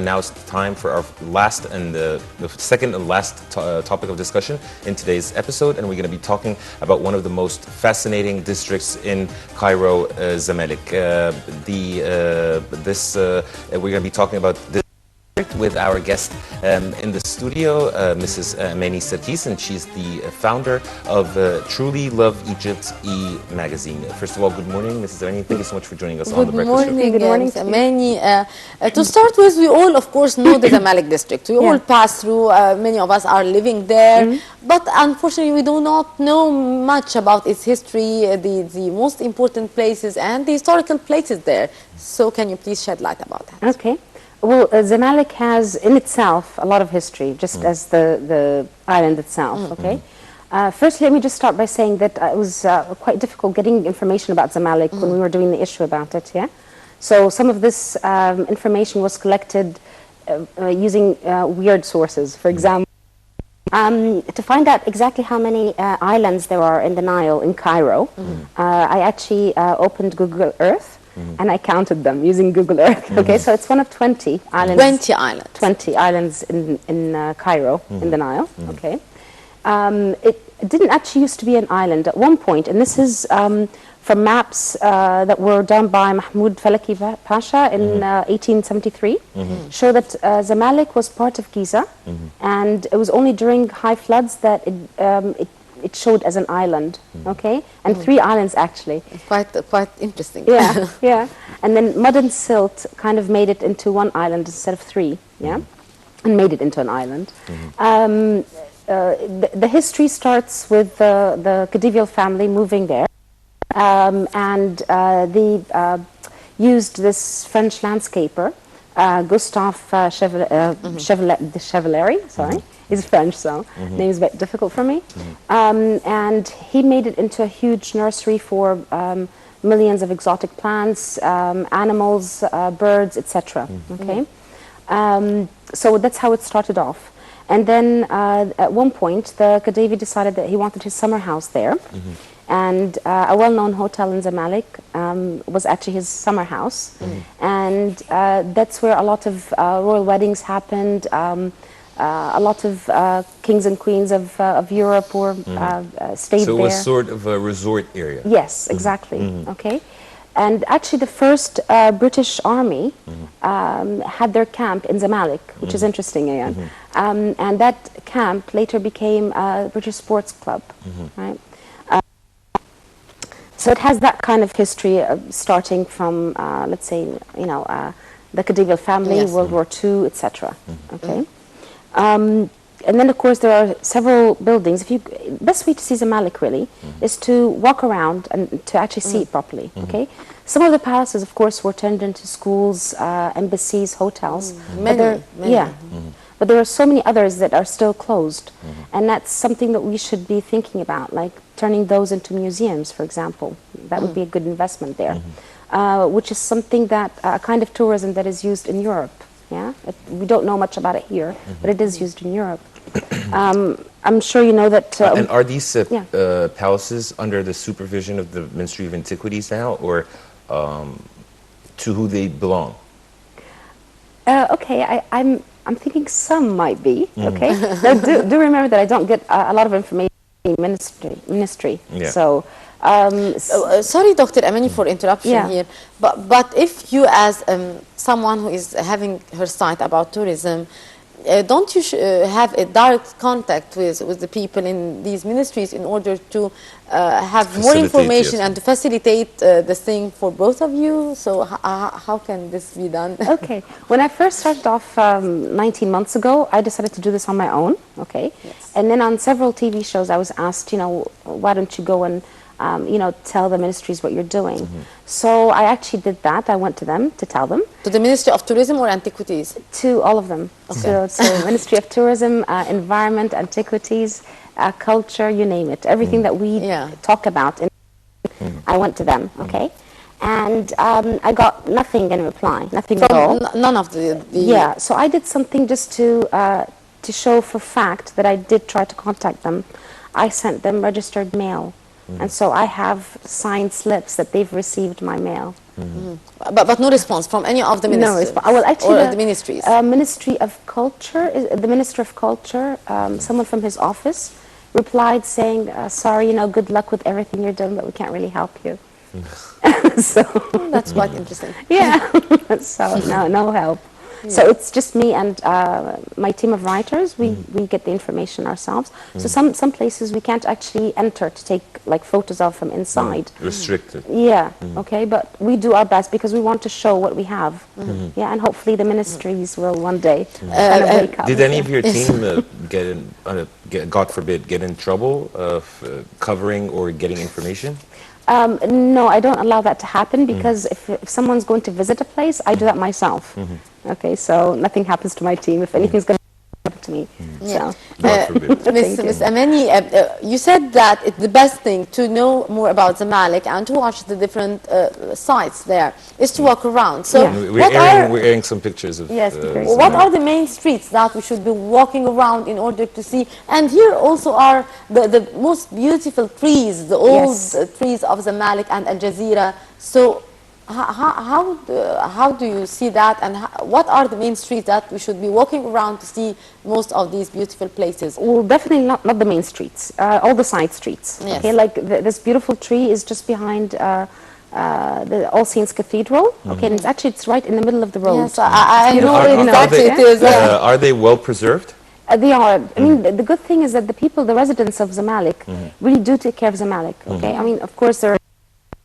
now it's time for our last and the second and last topic of discussion in today's episode, and we're going to be talking about one of the most fascinating districts in Cairo, Zamalek. We're going to be talking about this with our guest in the studio, Mrs. Amy Sarkis, and she's the founder of Truly Love Egypt e-magazine. First of all, good morning, Mrs. Amy. Thank you so much for joining us on the Breakfast Show. Good morning, Amy. To start with, we all, of course, know the Zamalek district. We all pass through. Many of us are living there, but unfortunately, we do not know much about its history, the most important places, and the historical places there. So, can you please shed light about that? Okay. Well, Zamalek has in itself a lot of history, just as the island itself, okay? First, let me just start by saying that it was quite difficult getting information about Zamalek when we were doing the issue about it, yeah? So some of this information was collected using weird sources. For example, to find out exactly how many islands there are in the Nile in Cairo, I actually opened Google Earth. And I counted them using Google Earth. Okay, so it's one of 20 islands. 20 islands. 20 islands in Cairo, in the Nile. Okay, it didn't actually used to be an island at one point, and this is from maps that were done by Mahmoud Falaki Pasha in 1873. Show that Zamalek was part of Giza, and it was only during high floods that it showed as an island, okay, and 3 islands actually. Quite interesting. Yeah, yeah. And then mud and silt kind of made it into 1 island instead of 3, yeah, and made it into an island. The history starts with the Khedivial family moving there, and they used this French landscaper, Gustave Chevalier, sorry. He's French, so name is a bit difficult for me. And he made it into a huge nursery for millions of exotic plants, animals, birds, etc. Okay, so that's how it started off. And then at one point, the Khedive decided that he wanted his summer house there. And a well-known hotel in Zamalek was actually his summer house. And that's where a lot of royal weddings happened. A lot of kings and queens of Europe were stayed there. So it was sort of a resort area. Yes, exactly. Okay, and actually the first British Army had their camp in Zamalek, which is interesting, again. And that camp later became a British Sports Club, right? So it has that kind of history, starting from, let's say, you know, the Khedivial family, World War II, etc. Okay. And then, of course, there are several buildings. Best way to see Zamalek really is to walk around and to actually see it properly. Okay, some of the palaces, of course, were turned into schools, embassies, hotels. Many. Yeah, but there are so many others that are still closed, and that's something that we should be thinking about, like turning those into museums, for example. That would be a good investment there, which is something that a kind of tourism that is used in Europe. Yeah, we don't know much about it here, but it is used in Europe. I'm sure you know that. And are these palaces under the supervision of the Ministry of Antiquities now, or to who they belong? Okay, I'm thinking some might be. Okay, now, do remember that I don't get a lot of information in ministry. Yeah. So. Sorry, Dr. Amani, for interruption here, but if you, as someone who is having her site about tourism, don't you have a direct contact with the people in these ministries in order to have more information and to facilitate this thing for both of you? So how can this be done? Okay, when I first started off 19 months ago, I decided to do this on my own. Okay, and then on several TV shows, I was asked, you know, why don't you go and you know, tell the ministries what you're doing. So I actually did that. I went to them to tell them. To the Ministry of Tourism or Antiquities? To all of them. Okay. So Ministry of Tourism, Environment, Antiquities, Culture, you name it. Everything that we talk about, I went to them, okay? And I got nothing in reply, nothing at all. None of the... Yeah, so I did something just to show for fact that I did try to contact them. I sent them registered mail. And so I have signed slips that they've received my mail. But no response from any of the ministers? No, well, actually, or the ministries? Ministry of Culture, the Minister of Culture, someone from his office, replied saying, sorry, you know, good luck with everything you're doing, but we can't really help you. So that's quite interesting. Yeah, so no help. Yeah. So it's just me and my team of writers. We get the information ourselves. So some places we can't actually enter to take like photos of from inside. Restricted. Yeah. Okay, but we do our best because we want to show what we have. Yeah, and hopefully the ministries will one day kind of wake up. Did any of your team get in, God forbid, get in trouble covering or getting information? No, I don't allow that to happen because if someone's going to visit a place, I do that myself. Okay, so nothing happens to my team. If anything's going to happen to me. So. Miss Amani, you said that it's the best thing to know more about Zamalek and to watch the different sites there is to walk around. So we're airing some pictures of what are the main streets that we should be walking around in order to see? And here also are the most beautiful trees, the old trees of Zamalek and Al Jazeera. So how do you see that, and what are the main streets that we should be walking around to see most of these beautiful places? Well, definitely not the main streets, all the side streets. Yes. Okay, like this beautiful tree is just behind the All Saints Cathedral. Okay, and it's right in the middle of the road. Yes, I know exactly it is. Are they well preserved? They are. I mean, the good thing is that the people, the residents of Zamalek, really do take care of Zamalek. Okay, I mean, of course there are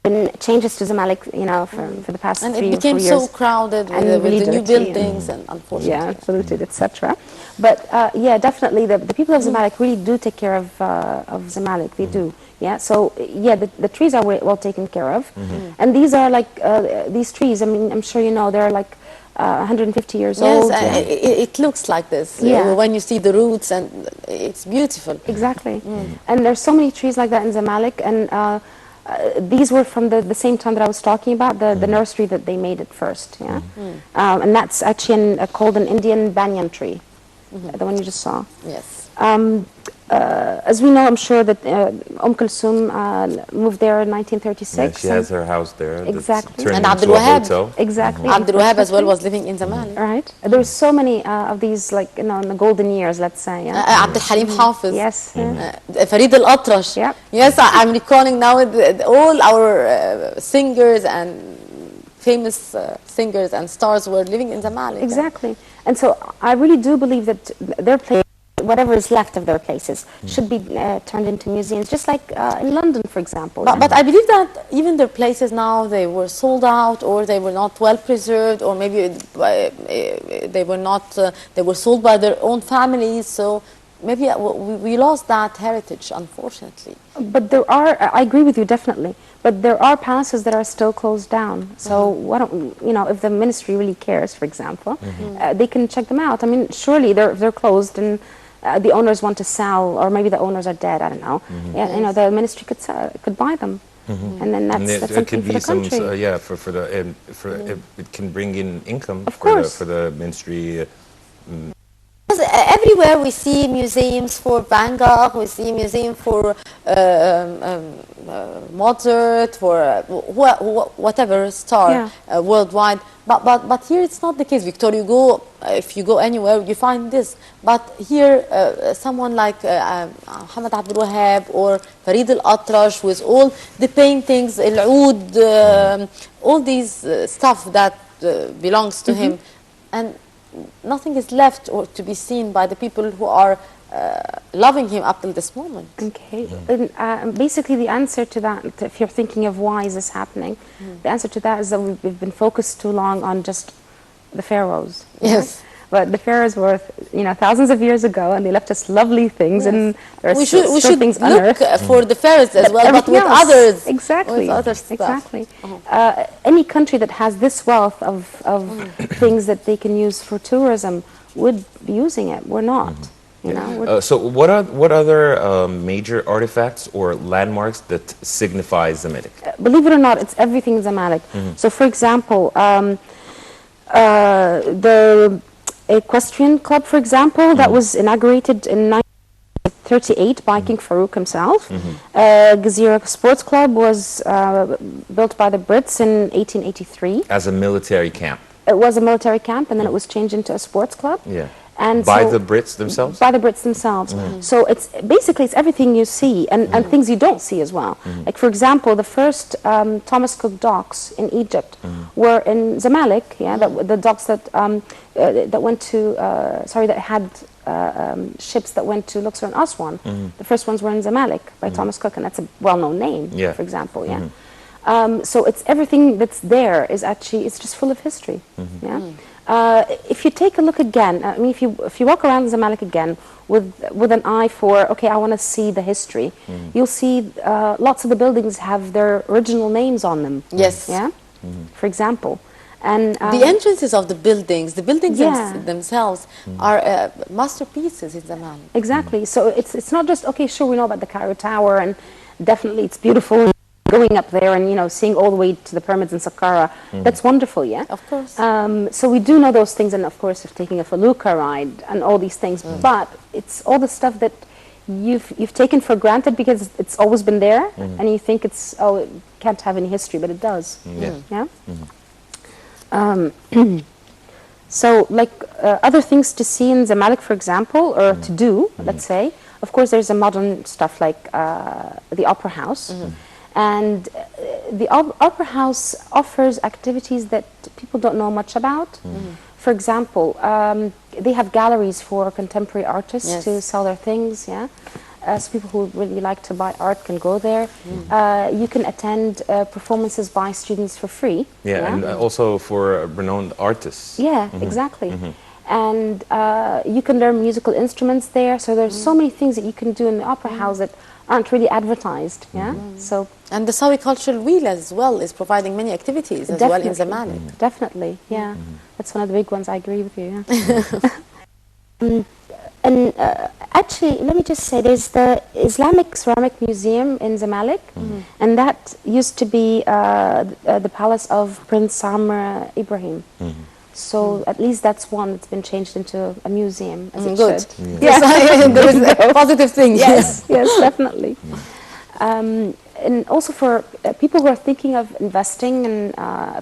been changes to Zamalek, you know, for the past 3 or 4 years. And it became so crowded with the new buildings and unfortunately. Yeah, polluted, etc. But yeah, definitely the people of Zamalek really do take care of Zamalek. They do. Yeah. So yeah, the trees are well taken care of, and these are like these trees. I mean, I'm sure you know they're like 150 years old. Yes, it looks like this when you see the roots, and it's beautiful. Exactly. And there's so many trees like that in Zamalek, and these were from the same time that I was talking about, the nursery that they made it first. Yeah, and that's actually called an Indian banyan tree, the one you just saw. Yes. As we know, I'm sure that Kulthum moved there in 1936. Yeah, she has her house there. Exactly. And Abdul Wahab. Exactly. Abdul Wahab as well was living in Zamalek. Right. There were so many of these, like, you know, in the golden years, let's say. Yeah. Abdul Halim Hafiz. Yes. Farid al-Atrash. Yep. Yes, I'm recalling now all our singers and famous singers and stars were living in Zamalek. Exactly. And so I really do believe that their place, whatever is left of their places, should be turned into museums, just like in London, for example. But I believe that even their places now, they were sold out, or they were not well preserved, or maybe they were not, they were sold by their own families, so maybe we lost that heritage, unfortunately. But there are, I agree with you, definitely, but there are palaces that are still closed down. So why don't, you know, if the ministry really cares, for example, they can check them out. I mean, surely they're closed and the owners want to sell, or maybe the owners are dead, I don't know. Yeah, you know, the ministry could buy them. And then that's something for the country. It can bring in income for the ministry. Everywhere we see museums for Bangkok, we see museum for Mozart, for whatever star worldwide. But here it's not the case. Victor Hugo, if you go anywhere, you find this. But here, someone like Muhammad Abdul Wahab or Farid al-Atrash, with all the paintings, al-oud, all these stuff that belongs to him, and nothing is left or to be seen by the people who are loving him up till this moment. Okay. And basically the answer to that, if you're thinking of why is this happening, the answer to that is that we've been focused too long on just the pharaohs. Yes. But the pharaohs were, you know, thousands of years ago, and they left us lovely things, and there are we should things look for the pharaohs as well, but with others. Exactly. With other stuff. Exactly. Any country that has this wealth of things that they can use for tourism would be using it. We're not. You know. So what other major artifacts or landmarks that signify Zamalek? Believe it or not, it's everything Zamalek. So, for example, the Equestrian Club, for example, that was inaugurated in 38 by King Farouk himself. Gezira Sports Club was built by the Brits in 1883. As a military camp. It was a military camp, and then it was changed into a sports club. Yeah. And by so, the Brits themselves? By the Brits themselves. So it's basically it's everything you see and things you don't see as well. Like for example, the first Thomas Cook docks in Egypt were in Zamalek. Yeah, the docks that that went to that had ships that went to Luxor and Aswan. The first ones were in Zamalek by Thomas Cook, and that's a well-known name. Yeah. For example. Yeah. So it's everything that's there is actually it's just full of history. Yeah. If you take a look again, I mean, if you walk around Zamalek again with an eye for, okay, I want to see the history, you'll see lots of the buildings have their original names on them. Yes. Yeah. For example, and the entrances of the buildings themselves are masterpieces in Zamalek. Exactly. So it's not just okay. Sure, we know about the Cairo Tower, and definitely it's beautiful. Going up there and seeing all the way to the pyramids in Saqqara, that's wonderful, yeah. Of course. So we do know those things, and of course, of taking a felucca ride and all these things. But it's all the stuff that you've taken for granted because it's always been there, and you think it can't have any history, but it does. Yeah. So like other things to see in Zamalek, for example, or to do, let's say. Of course, there's a modern stuff like the Opera House. And the Opera House offers activities that people don't know much about. For example, they have galleries for contemporary artists to sell their things. Yeah, so people who really like to buy art can go there. You can attend performances by students for free. Yeah, and also for renowned artists. Yeah, exactly. And you can learn musical instruments there. So there's so many things that you can do in the Opera House that aren't really advertised. Yeah. So and the Sawi Cultural Wheel as well is providing many activities as well in Zamalek. Definitely. Yeah. That's one of the big ones. I agree with you. Yeah. And actually, let me just say, there's the Islamic Ceramic Museum in Zamalek, and that used to be the palace of Prince Amr Ibrahim. So at least that's one that's been changed into a museum, as it should. Yes, there is a positive thing. Yes, yes, definitely. And also for people who are thinking of investing and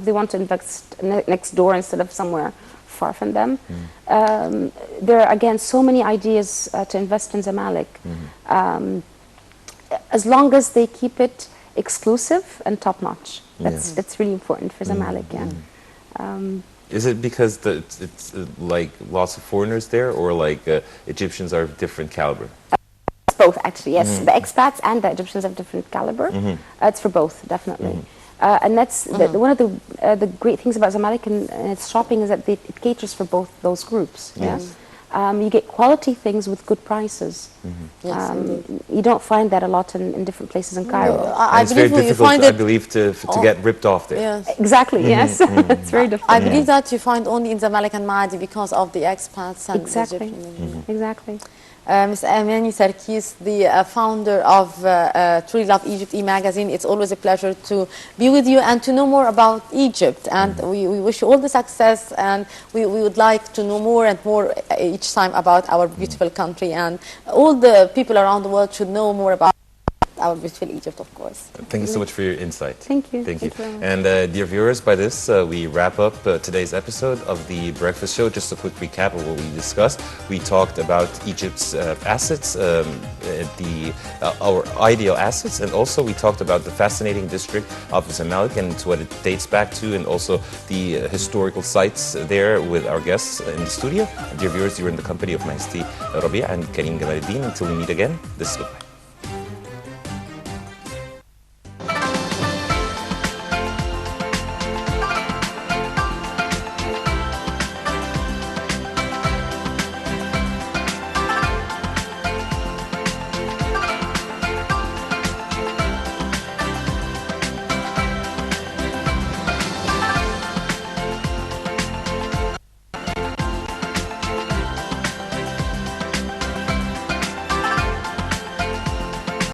they want to invest next door instead of somewhere far from them, there are again so many ideas to invest in Zamalek, as long as they keep it exclusive and top-notch. That's really important for Zamalek. Is it because it's like lots of foreigners there, or like Egyptians are of different caliber? It's both, actually, yes. The expats and the Egyptians have different caliber. It's for both, definitely. And that's one of the great things about Zamalek and its shopping is that it caters for both those groups. Yes. You get quality things with good prices. You don't find that a lot in different places in Cairo. It's very difficult, I believe, to get ripped off there. Yes. Exactly, yes. It's very difficult. I believe that you find only in Zamalek and Maadi because of the expats and exactly. Egyptian. Exactly. Ms. Amy Sarkis, the founder of Truly Love Egypt e-magazine. It's always a pleasure to be with you and to know more about Egypt. And we wish you all the success, and we would like to know more and more each time about our beautiful country. And all the people around the world should know more about our beautiful Egypt, of course. Thank you so much for your insight. Thank you. Thank you. Thank you. And dear viewers, by this we wrap up today's episode of The Breakfast Show. Just a quick recap of what we discussed. We talked about Egypt's assets, our ideal assets, and also we talked about the fascinating district of Zamalek and what it dates back to, and also the historical sites there with our guests in the studio. And dear viewers, you're in the company of my esteemed Rabia and Karim Gamaluddin. Until we meet again, this is goodbye.